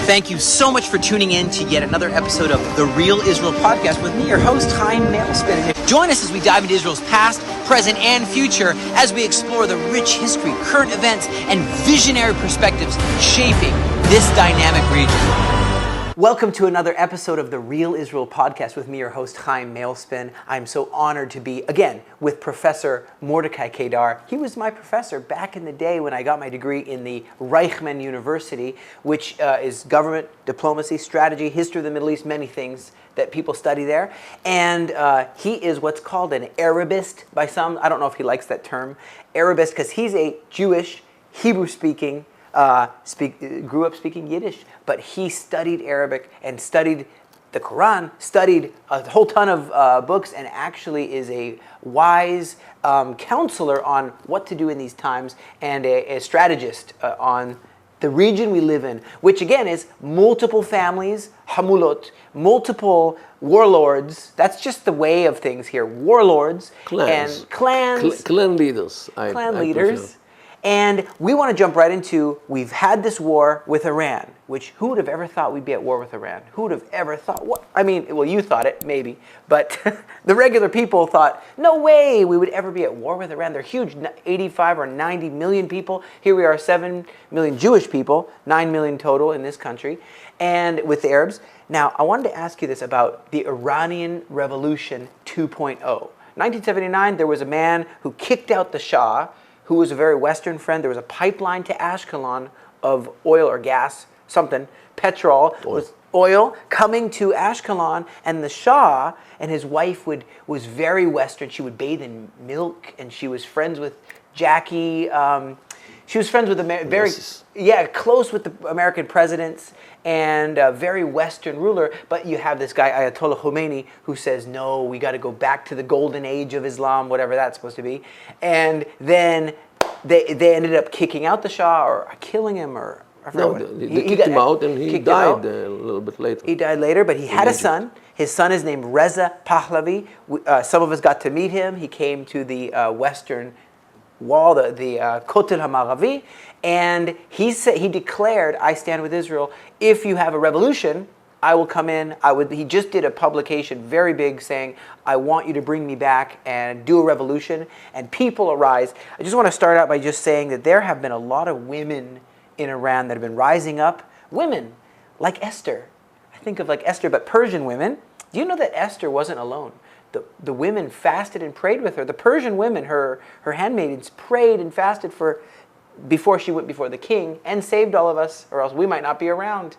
Thank you so much for tuning in to yet another episode of the Real Israel Podcast with me, your host, Chaim Mailspin. Join us as we dive into Israel's past, present, and future as we explore the rich history, current events, and visionary perspectives shaping this dynamic region. Welcome to another episode of the Real Israel Podcast with me, your host, Chaim Mailspin. I'm so honored to be, again, with Professor Mordecai Kedar. He was my professor back in the day when I got my degree in the Reichman University, which is government, diplomacy, strategy, history of the Middle East, many things that people study there. And he is what's called an Arabist by some. I don't know if he likes that term, Arabist, because he's a Jewish, Hebrew-speaking, grew up speaking Yiddish, but he studied Arabic and studied the Quran, studied a whole ton of books, and actually is a wise counselor on what to do in these times, and a strategist on the region we live in, which again is multiple families, hamulot, multiple warlords. That's just the way of things here. Warlords and clans. Clan leaders. Clan leaders. And we want to jump right into, we've had this war with Iran, which who would have ever thought we'd be at war with Iran? Who would have ever thought, what? I mean, well, you thought it, maybe, but the regular people thought, no way we would ever be at war with Iran. They're huge, 85 or 90 million people. Here we are, 7 million Jewish people, 9 million total in this country, and with the Arabs. Now, I wanted to ask you this about the Iranian Revolution 2.0. 1979, there was a man who kicked out the Shah, who was a very Western friend. There was a pipeline to Ashkelon of oil or gas, something, petrol, with oil coming to Ashkelon, and the Shah and his wife was very Western. She would bathe in milk, and she was friends with Jackie. She was friends with close with the American presidents, and a very Western ruler. But you have this guy, Ayatollah Khomeini, who says, no, we got to go back to the golden age of Islam, whatever that's supposed to be. And then they ended up kicking out the Shah or killing him, or they kicked him out, and he died a little bit later. He died later, but he had a son. His son is named Reza Pahlavi. Some of us got to meet him. He came to the Western Wall, the Kotel HaMaravi, and he declared, I stand with Israel. If you have a revolution, I will come in. He just did a publication, very big, saying, I want you to bring me back and do a revolution, and people arise. I just want to start out by just saying that there have been a lot of women in Iran that have been rising up. Women, like Esther. I think of like Esther, but Persian women. Do you know that Esther wasn't alone? The women fasted and prayed with her. The Persian women, her handmaidens, prayed and fasted before she went before the king, and saved all of us, or else we might not be around.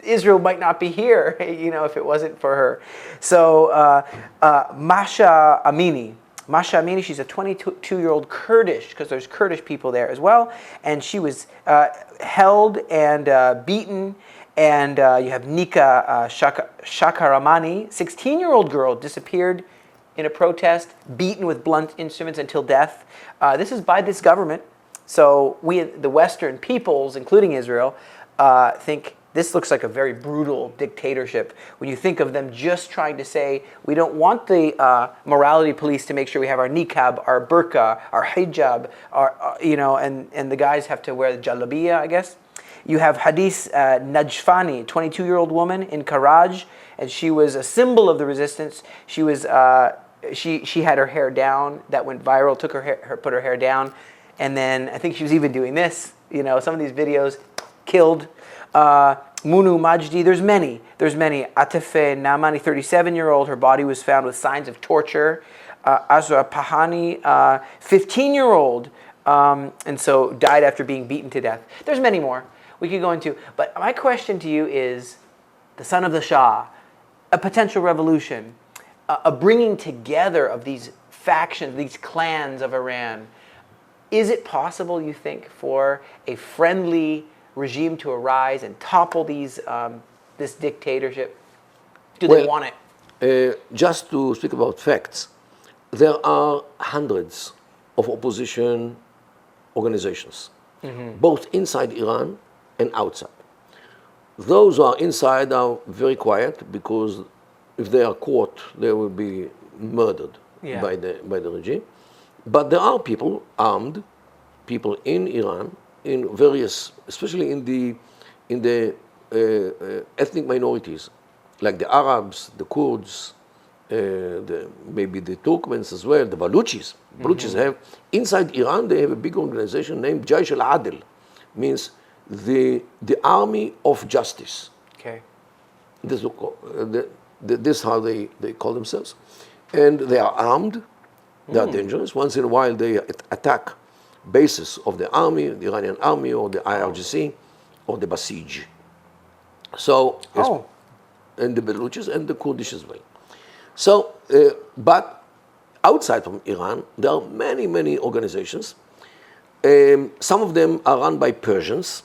Israel might not be here, if it wasn't for her. So Masha Amini, she's a 22-year-old Kurdish, because there's Kurdish people there as well, and she was held and beaten. And you have Nika Shakaramani, 16-year-old girl, disappeared in a protest, beaten with blunt instruments until death. This is by this government. So we, the Western peoples, including Israel, think this looks like a very brutal dictatorship. When you think of them just trying to say, we don't want the morality police to make sure we have our niqab, our burqa, our hijab, and the guys have to wear the jalabiya, I guess. You have Hadith Najfani, 22-year-old woman in Karaj, and she was a symbol of the resistance. She was she had her hair down. That went viral. Put her hair down, and then I think she was even doing this. Some of these videos killed. Munu Majdi. There's many. Atife Namani, 37-year-old. Her body was found with signs of torture. Azra Pahani, 15-year-old, and so died after being beaten to death. There's many more we could go into, but my question to you is, the son of the Shah, a potential revolution, a bringing together of these factions, these clans of Iran. Is it possible, you think, for a friendly regime to arise and topple this dictatorship? Do they want it? Just to speak about facts, there are hundreds of opposition organizations, both inside Iran and outside. Those who are inside are very quiet, because if they are caught, they will be murdered by the regime. But there are people, armed people in Iran, in various, especially in the ethnic minorities, like the Arabs, the Kurds, maybe the Turkmens as well, the Baluchis. Baluchis have, inside Iran, they have a big organization named Jaish al-Adil, means the army of justice. Okay. This is how they call themselves. And they are armed, they are dangerous. Once in a while, they attack bases of the army, the Iranian army, or the IRGC, or the Basij. So, and the Baluchis and the Kurdish as well. So, but outside from Iran, there are many, many organizations. Some of them are run by Persians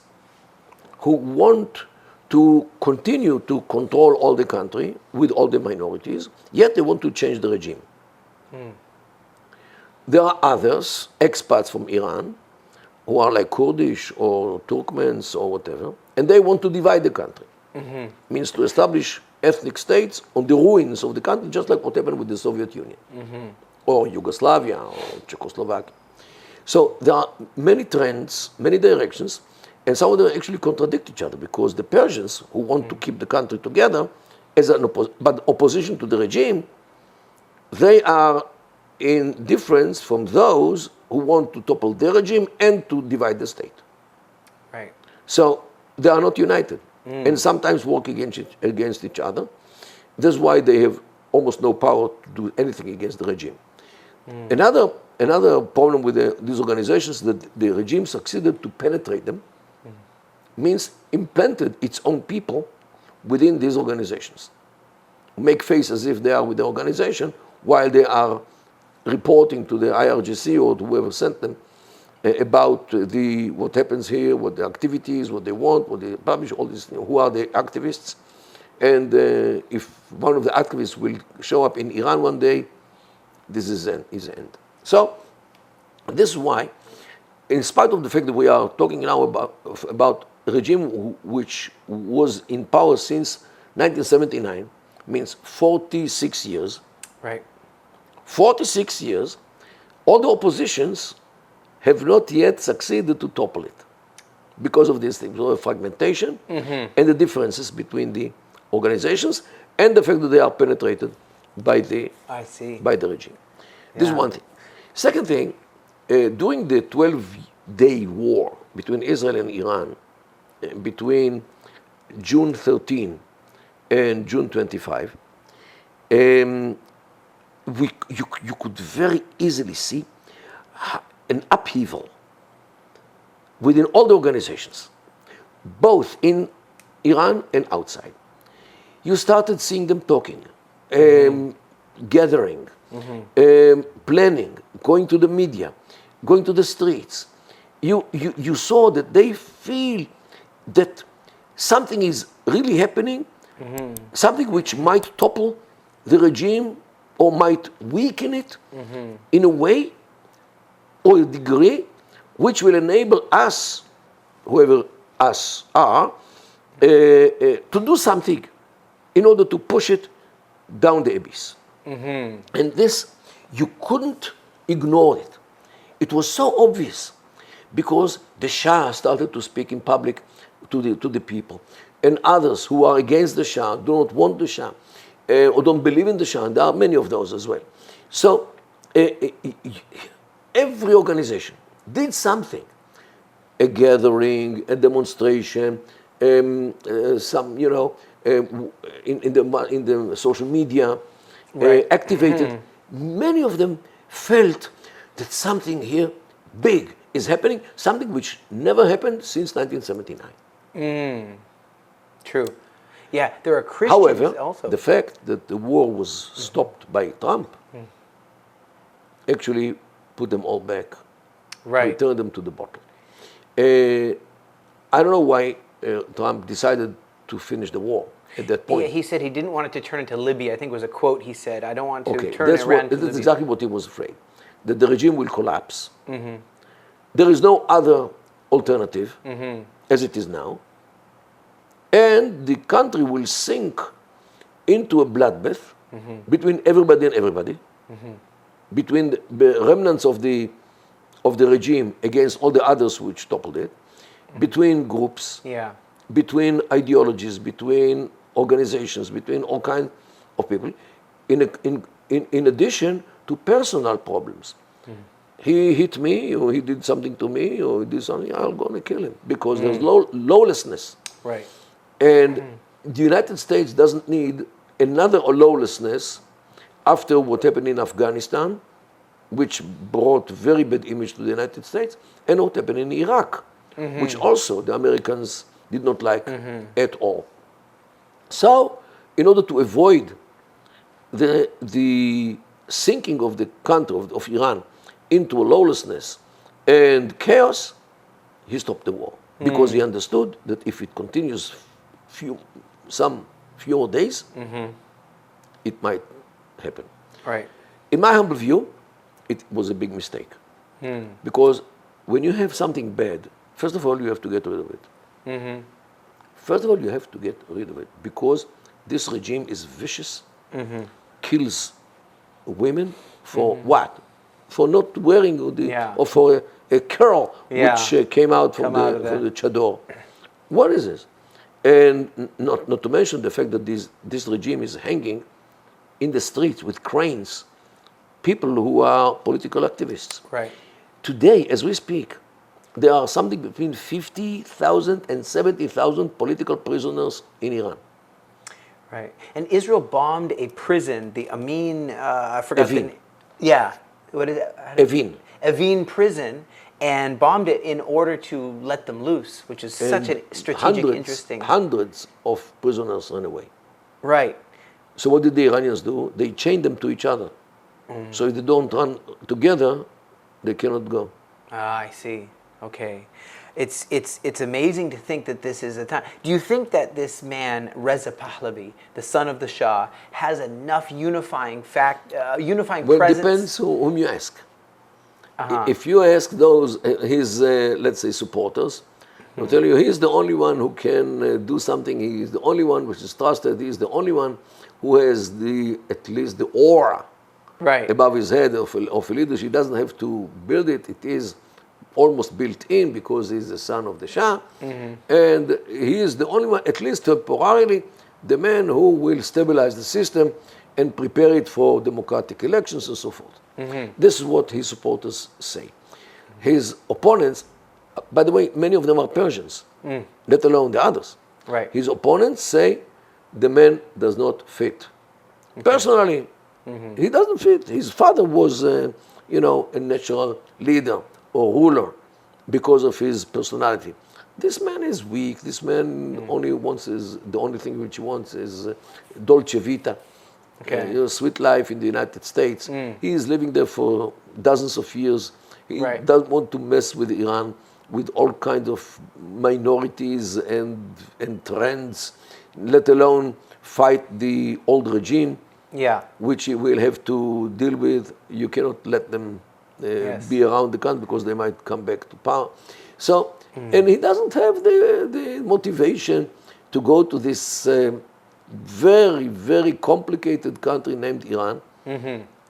who want to continue to control all the country with all the minorities, yet they want to change the regime. There are others, expats from Iran, who are like Kurdish or Turkmens or whatever, and they want to divide the country. Means to establish ethnic states on the ruins of the country, just like what happened with the Soviet Union, or Yugoslavia, or Czechoslovakia. So there are many trends, many directions, and some of them actually contradict each other, because the Persians, who want to keep the country together, as an but opposition to the regime, they are in difference from those who want to topple the regime and to divide the state. Right. So they are not united, and sometimes work against each other. That's why they have almost no power to do anything against the regime. Another problem with these organizations, that the regime succeeded to penetrate them, means implanted its own people within these organizations, make face as if they are with the organization while they are reporting to the IRGC or to whoever sent them about what happens here, what the activities, what they want, what they publish, all these things, who are the activists. And if one of the activists will show up in Iran one day, this is his end. So this is why, in spite of the fact that we are talking now about a regime which was in power since 1979, means 46 years. Right. 46 years, all the oppositions have not yet succeeded to topple it because of these things, so fragmentation and the differences between the organizations and the fact that they are penetrated by the regime. This is one thing. Second thing, during the 12-day war between Israel and Iran, between June 13 and June 25, you could very easily see an upheaval within all the organizations, both in Iran and outside. You started seeing them talking, gathering, planning, going to the media, going to the streets. You saw that they feel that something is really happening, something which might topple the regime or might weaken it in a way or a degree which will enable us, whoever us are, to do something in order to push it down the abyss. And this, you couldn't ignore it. It was so obvious because the Shah started to speak in public to the people. And others who are against the Shah, do not want the Shah, or don't believe in the Shah. There are many of those as well. So every organization did something, a gathering, a demonstration, some, in the social media, activated. Many of them felt that something here big is happening, something which never happened since 1979. True. Yeah, there are Christians However, also. the fact that the war was stopped by Trump actually put them all back, returned them to the bottle. I don't know why Trump decided to finish the war at that point. Yeah, he said he didn't want it to turn into Libya. I think was a quote he said. I don't want to turn that's Iran to Libya. That's exactly what he was afraid, that the regime will collapse. There is no other alternative as it is now. And the country will sink into a bloodbath between everybody and everybody, between the remnants of the regime against all the others which toppled it, between groups. Yeah. between ideologies, between organizations, between all kinds of people, in addition to personal problems. He hit me, or he did something to me, or he did something, I'm going to kill him because there's lawlessness. Right. And the United States doesn't need another lawlessness after what happened in Afghanistan, which brought very bad image to the United States, and what happened in Iraq, which also the Americans did not like at all. So, in order to avoid the sinking of the country, of Iran, into lawlessness and chaos, he stopped the war. Because he understood that if it continues some few more days, it might happen. Right. In my humble view, it was a big mistake. Because when you have something bad, first of all, you have to get rid of it. First of all, you have to get rid of it because this regime is vicious, kills women for what? For not wearing or for a curl which came out from the chador. What is this? And not to mention the fact that this regime is hanging in the streets with cranes, people who are political activists. Right. Today, as we speak, there are something between 50,000 and 70,000 political prisoners in Iran. Right. And Israel bombed a prison, the Amin, I forgot the Evin. name. Yeah. What is it? Evin. Evin prison, and bombed it in order to let them loose, which is such a strategic, interesting. Hundreds of prisoners ran away. Right. So what did the Iranians do? They chained them to each other. So if they don't run together, they cannot go. Ah, I see. Okay. It's amazing to think that this is a time. Do you think that this man, Reza Pahlavi, the son of the Shah, has enough unifying presence? Well, it depends whom you ask. If you ask those, his, let's say, supporters, they'll tell you he's the only one who can do something. He's the only one which is trusted. He's the only one who has at least the aura above his head of a leadership. He doesn't have to build it. It is almost built in because he's the son of the Shah. And he is the only one, at least temporarily, the man who will stabilize the system and prepare it for democratic elections and so forth. This is what his supporters say. His opponents, by the way, many of them are Persians, let alone the others. Right. His opponents say the man does not fit. Personally, he doesn't fit. His father was, a natural leader or ruler because of his personality. This man is weak. This man the only thing which he wants is dolce vita, sweet life in the United States. He is living there for dozens of years. He doesn't want to mess with Iran, with all kinds of minorities and trends, let alone fight the old regime, which he will have to deal with. You cannot let them be around the country because they might come back to power. So, and he doesn't have the motivation to go to this very, very complicated country named Iran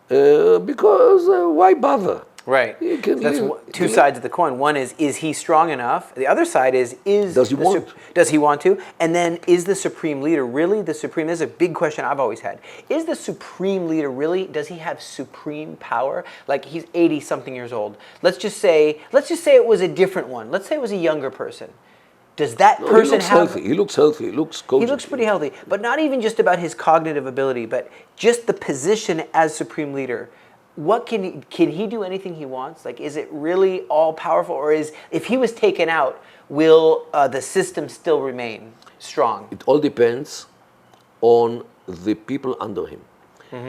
because why bother? Right. That's two sides of the coin. One is he strong enough? The other side is does he want to? And then is the supreme leader really the supreme? This is a big question I've always had. Is the supreme leader really, does he have supreme power? Like he's 80 something years old. Let's just say it was a different one. Let's say it was a younger person. Does that person have... He looks healthy. He looks cogent. He looks pretty healthy. But not even just about his cognitive ability, but just the position as supreme leader. What can he do anything he wants? Like, is it really all powerful, or if he was taken out, will the system still remain strong? It all depends on the people under him.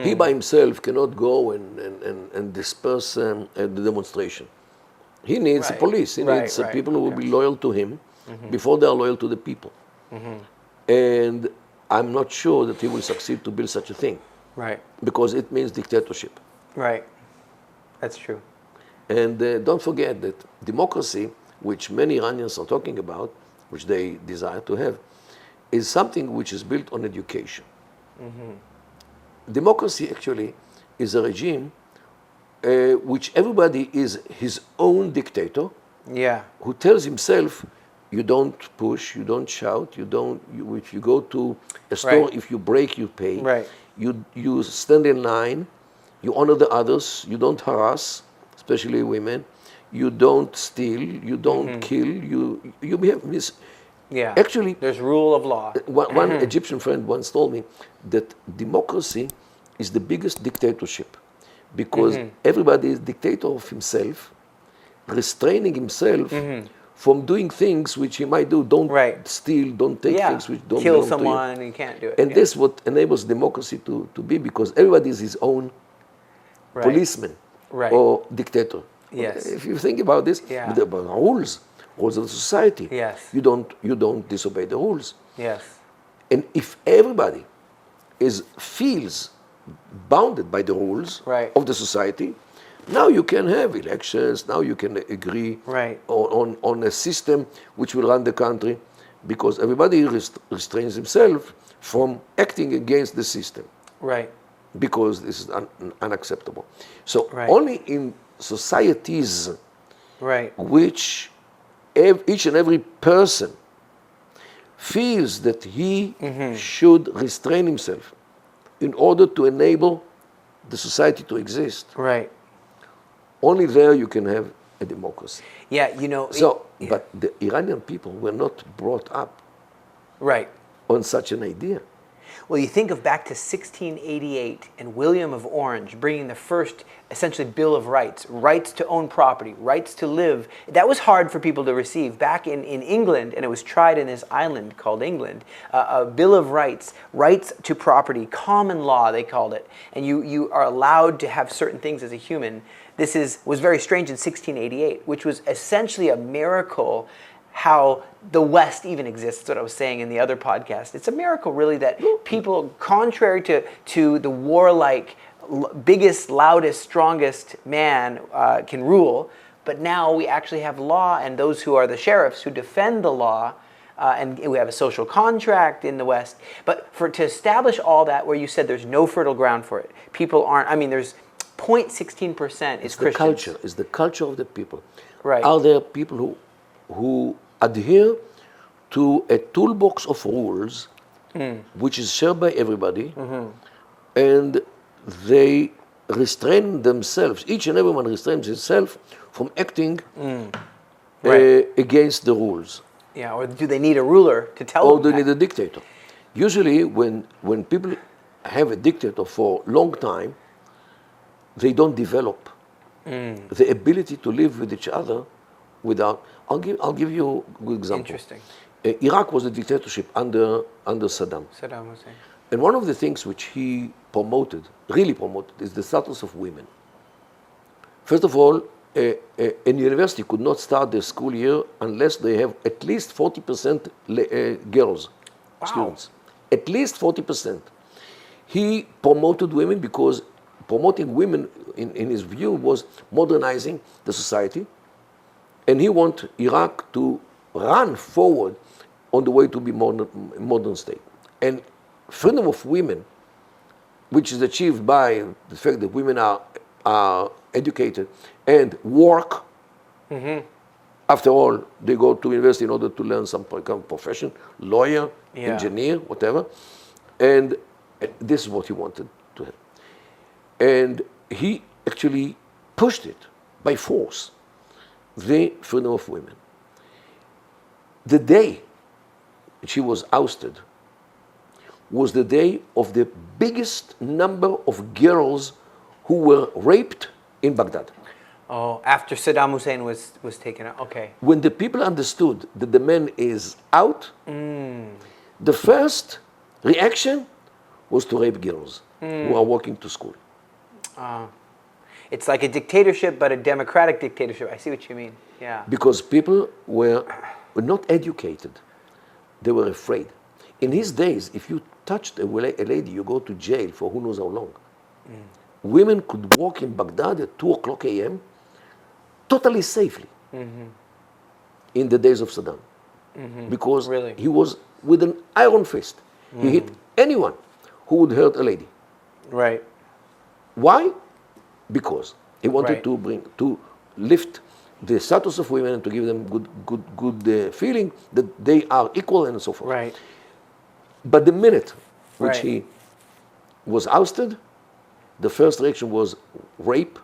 He by himself cannot go and disperse the demonstration. He needs a police. He needs people who will be loyal to him before they are loyal to the people. And I'm not sure that he will succeed to build such a thing. Right. Because it means dictatorship. Right. That's true. And don't forget that democracy, which many Iranians are talking about, which they desire to have, is something which is built on education. Democracy actually is a regime which everybody is his own dictator, who tells himself, You don't push, you don't shout, if you go to a store, Right. if you break, you pay. Right. You stand in line, you honor the others, you don't harass, especially women, you don't steal, you don't kill, you behave. Yeah. Actually, There's rule of law. one Egyptian friend once told me that democracy is the biggest dictatorship because everybody is dictator of himself, restraining himself from doing things which he might do. Don't Right. steal, don't take Yeah. things which don't Kill belong to you. someone, you can't do it. And Yeah. this is what enables democracy to be because everybody is his own Right. policeman Right. or dictator. Yes. If you think about this, Yeah. about rules of the society. Yes. You don't disobey the rules. Yes. And if everybody feels bounded by the rules Right. of the society, now you can have elections, now you can agree Right. on a system which will run the country because everybody restrains himself from acting against the system Right. because this is unacceptable. So Right. only in societies Right. which each and every person feels that he should restrain himself in order to enable the society to exist, Right. only there you can have a democracy. Yeah, you know. So, yeah. but the Iranian people were not brought up Right. on such an idea. Well, you think of back to 1688 and William of Orange bringing the first, essentially, Bill of Rights, rights to own property, rights to live. That was hard for people to receive. Back in England, and it was tried in this island called England, a Bill of Rights, rights to property, common law, they called it. And you are allowed to have certain things as a human. This was very strange in 1688, which was essentially a miracle how the West even exists. That's what I was saying in the other podcast. It's a miracle, really, that people, contrary to the warlike, biggest, loudest, strongest man can rule, but now we actually have law and those who are the sheriffs who defend the law, and we have a social contract in the West. But to establish all that, where you said there's no fertile ground for it, people aren't, I mean, there's 0.16% is Christians. Culture, it's the culture of the people. Right. Are there people who adhere to a toolbox of rules which is shared by everybody, and they restrain themselves, each and everyone restrains himself from acting against the rules. Yeah, or do they need a ruler to tell Or them they need a dictator. Usually when people have a dictator for a long time, they don't develop the ability to live with each other without. I'll give you a good example. Interesting. Iraq was a dictatorship under Saddam. Saddam Hussein. And one of the things which he really promoted, is the status of women. First of all, a university could not start their school year unless they have at least 40% girls, students. At least 40%. He promoted women because promoting women, in his view, was modernizing the society. And he wanted Iraq to run forward on the way to be modern state. And freedom of women, which is achieved by the fact that women are educated and work. After all, they go to university in order to learn some profession, lawyer, engineer, whatever. And this is what he wanted to have. And he actually pushed it by force, the freedom of women. The day she was ousted was the day of the biggest number of girls who were raped in Baghdad. Oh, after Saddam Hussein was taken out. Okay. When the people understood that the man is out, the first reaction was to rape girls who are walking to school. It's like a dictatorship, but a democratic dictatorship. I see what you mean. Yeah. Because people were not educated. They were afraid. In his days, if you touched a lady, you go to jail for who knows how long. Women could walk in Baghdad at 2 o'clock a.m. totally safely in the days of Saddam. Because he was with an iron fist. He hit anyone who would hurt a lady. Right. Why? Because he wanted to lift the status of women and to give them good feeling that they are equal and so forth. Right. But the minute which Right. he was ousted, the first reaction was rape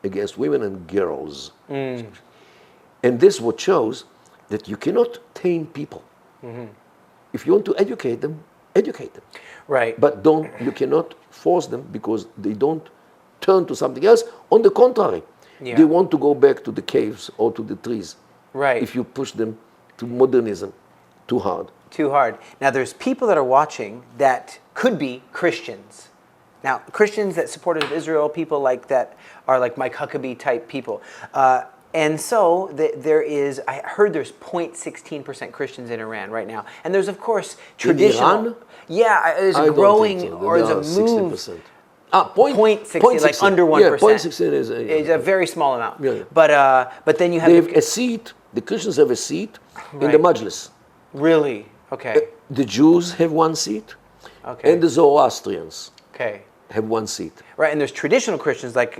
against women and girls. And this what shows that you cannot tame people. If you want to educate them, educate them. Right. But you cannot force them because they don't turn to something else. On the contrary, Yeah. they want to go back to the caves or to the trees. Right. If you push them to modernism too hard. Too hard. Now, there's people that are watching that could be Christians. Now, Christians that supporters of Israel, people like that are like Mike Huckabee type people. And so there is, I heard there's 0.16% Christians in Iran right now. And there's, of course, traditional. Iran? Yeah, there's I a don't growing, think so. or There there's are a move. 16%. 0.16, like under 1%. Yeah, 0.16 is It's a very small amount. Yeah. But then you have they have a seat, the Christians have a seat in the Right. Majlis. Really? Okay. The Jews have one seat, Okay. and the Zoroastrians Okay. have one seat. Right, and there's traditional Christians like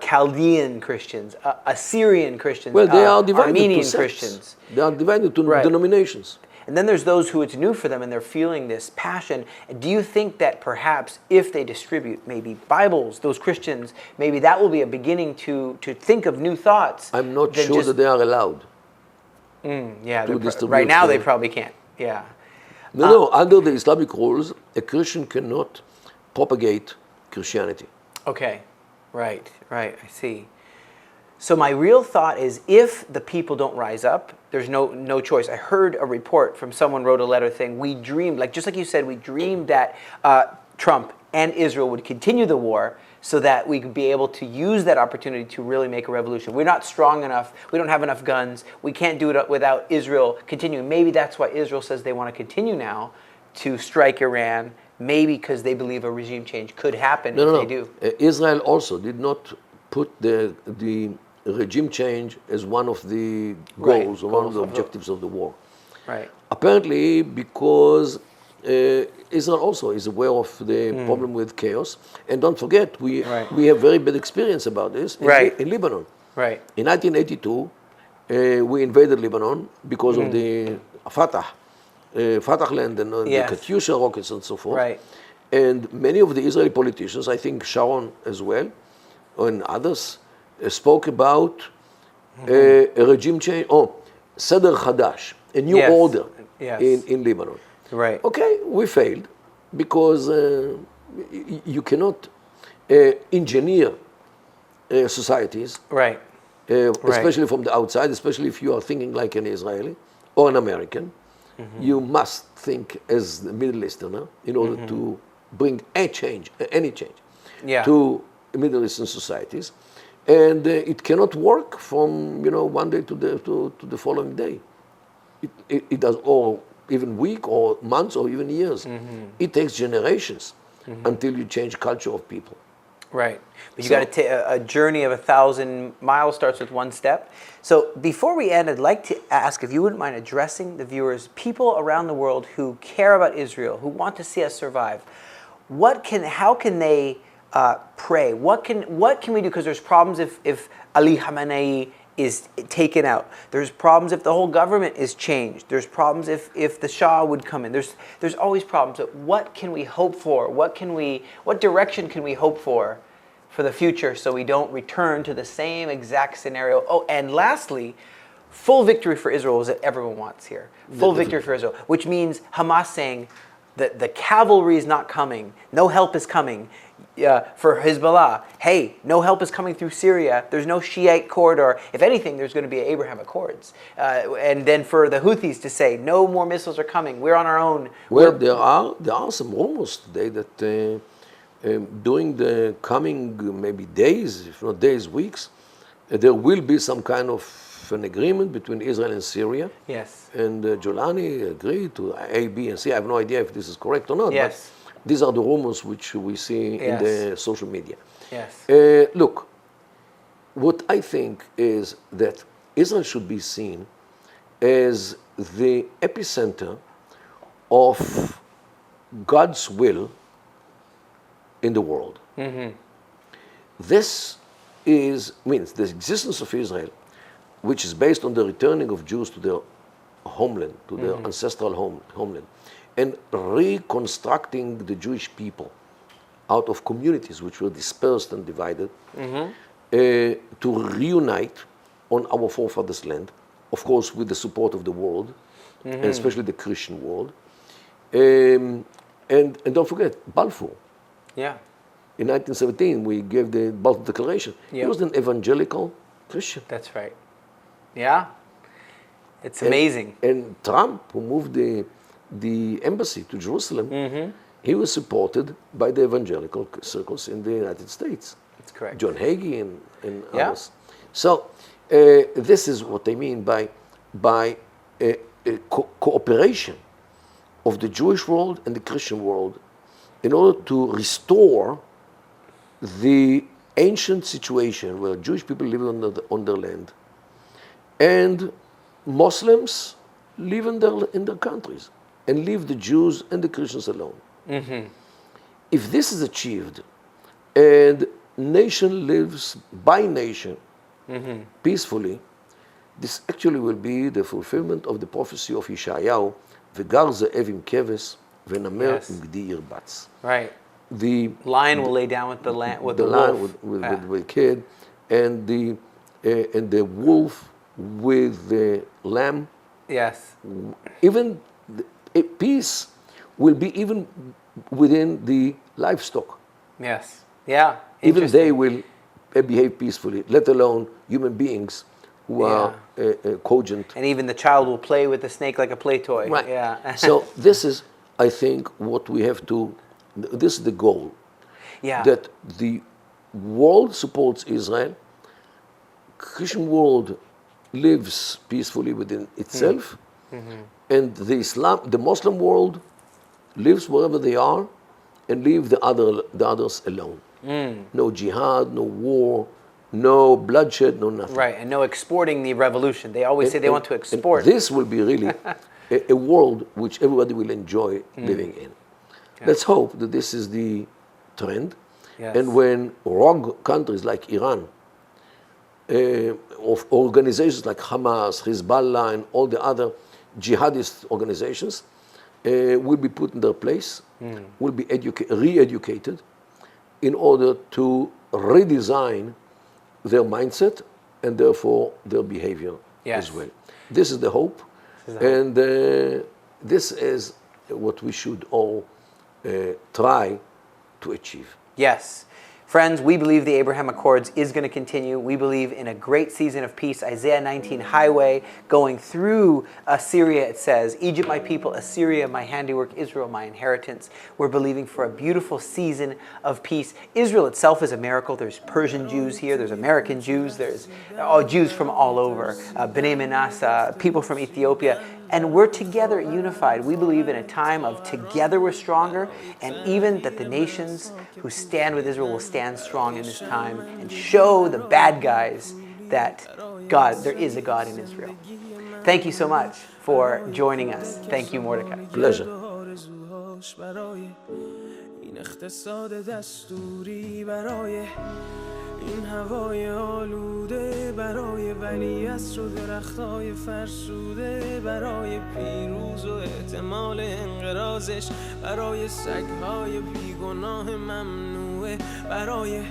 Chaldean Christians, Assyrian Christians, Well, they are divided Armenian to sects. Christians. They are divided to Right. denominations. And then there's those who it's new for them and they're feeling this passion. Do you think that perhaps if they distribute maybe Bibles, those Christians, maybe that will be a beginning to think of new thoughts? I'm not than sure just- that they are allowed. Yeah, to they're distribute right now the- they probably can't. Yeah. No, under the Islamic rules, a Christian cannot propagate Christianity. Okay, right, I see. So my real thought is if the people don't rise up, there's no choice. I heard a report from someone wrote a letter saying we dreamed, just like you said, we dreamed that Trump and Israel would continue the war so that we could be able to use that opportunity to really make a revolution. We're not strong enough. We don't have enough guns. We can't do it without Israel continuing. Maybe that's why Israel says they want to continue now to strike Iran, maybe because they believe a regime change could happen if they do. Israel also did not put the regime change as one of the goals or one of the objectives of the war. Right. Apparently, because Israel also is aware of the problem with chaos. And don't forget, we have very bad experience about this in Lebanon. Right. In 1982, we invaded Lebanon because of the Fatah land and the Katyusha rockets and so forth. Right. And many of the Israeli politicians, I think Sharon as well, and others, spoke about a regime change, Seder Chadash, a new order in Lebanon. Right. Okay, we failed because you cannot engineer societies, Right. especially from the outside, especially if you are thinking like an Israeli or an American. You must think as the Middle Easterner in order to bring any change to Middle Eastern societies. And it cannot work from one day to the following day. It does, or even week, or months, or even years. It takes generations until you change culture of people. Right. But you got to take a journey of 1,000 miles starts with one step. So before we end, I'd like to ask if you wouldn't mind addressing the viewers, people around the world who care about Israel, who want to see us survive. How can they pray? What can we do? Because there's problems if Ali Khamenei is taken out. There's problems if the whole government is changed. There's problems if the Shah would come in. There's always problems. But what can we hope for? What direction can we hope for the future so we don't return to the same exact scenario? Oh, and lastly, full victory for Israel is what everyone wants here. Full victory for Israel, which means Hamas saying that the cavalry is not coming, no help is coming. For Hezbollah, hey, no help is coming through Syria. There's no Shiite corridor. If anything, there's going to be Abraham Accords. And then for the Houthis to say, no more missiles are coming. We're on our own. Well, there are some rumors today that during the coming maybe days, if not days, weeks, there will be some kind of an agreement between Israel and Syria. Yes. And Jolani agreed to A, B, and C. I have no idea if this is correct or not. Yes. But these are the rumors which we see in the social media. Yes. Look, what I think is that Israel should be seen as the epicenter of God's will in the world. This means the existence of Israel which is based on the returning of Jews to their homeland, to their ancestral homeland, and reconstructing the Jewish people out of communities which were dispersed and divided, to reunite on our forefathers' land, of course with the support of the world, and especially the Christian world. And don't forget, Balfour. Yeah. In 1917, we gave the Balfour Declaration. He was an evangelical Christian. That's right. Yeah. It's amazing. And Trump, who moved the embassy to Jerusalem, he was supported by the evangelical circles in the United States. That's correct. John Hagee and others. So this is what I mean by cooperation of the Jewish world and the Christian world in order to restore the ancient situation where Jewish people live on their land and Muslims live in their countries and leave the Jews and the Christians alone. If this is achieved and nation lives by nation peacefully, this actually will be the fulfillment of the prophecy of Yeshayahu, V'gar ze'ev im keves, v'namer im gdi irbatz. Right. The lion will lay down with the lion with the kid, and the wolf with the lamb. Yes. Even peace will be even within the livestock. Yes. Yeah. Even they will behave peacefully, let alone human beings who are cogent. And even the child will play with the snake like a play toy. Right. Yeah. So this is, I think, what we have to. This is the goal. Yeah. That the world supports Israel. Christian world lives peacefully within itself, and the Muslim world lives wherever they are, and leave the others alone. No jihad, no war, no bloodshed, no nothing. Right, and no exporting the revolution. They always say they want to export. This will be really a world which everybody will enjoy living in. Yeah. Let's hope that this is the trend. Yes. And when rogue countries like Iran, of organizations like Hamas, Hezbollah, and all the other jihadist organizations will be put in their place, will be re-educated in order to redesign their mindset and therefore their behavior as well. This is the hope, and this is what we should all try to achieve. Yes. Friends, we believe the Abraham Accords is going to continue. We believe in a great season of peace. Isaiah 19 highway going through Assyria, it says, Egypt my people, Assyria my handiwork, Israel my inheritance. We're believing for a beautiful season of peace. Israel itself is a miracle. There's Persian Jews here. There's American Jews. There's Jews from all over. B'nai Manasseh, people from Ethiopia. And we're together unified. We believe in a time of together we're stronger, and even that the nations who stand with Israel will stand strong in this time and show the bad guys that there is a God in Israel. Thank you so much for joining us. Thank you, Mordecai. Pleasure. این هوای آلوده برای ولیعصر و درختای فرسوده برای پیروز و احتمال انقراضش برای سگهای بیگناه ممنوعه برای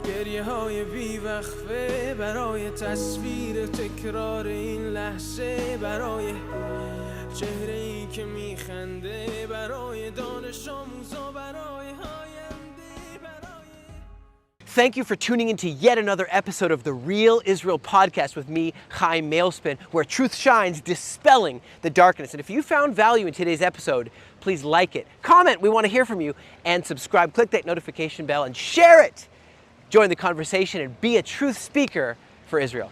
گریه های بیوقفه برای تصویر تکرار این لحظه برای چهره ای که میخنده برای دانش آموزا برای Thank you for tuning in to yet another episode of the Real Israel Podcast with me, Chaim Mailspin, where truth shines, dispelling the darkness. And if you found value in today's episode, please like it, comment, we want to hear from you, and subscribe. Click that notification bell and share it. Join the conversation and be a truth speaker for Israel.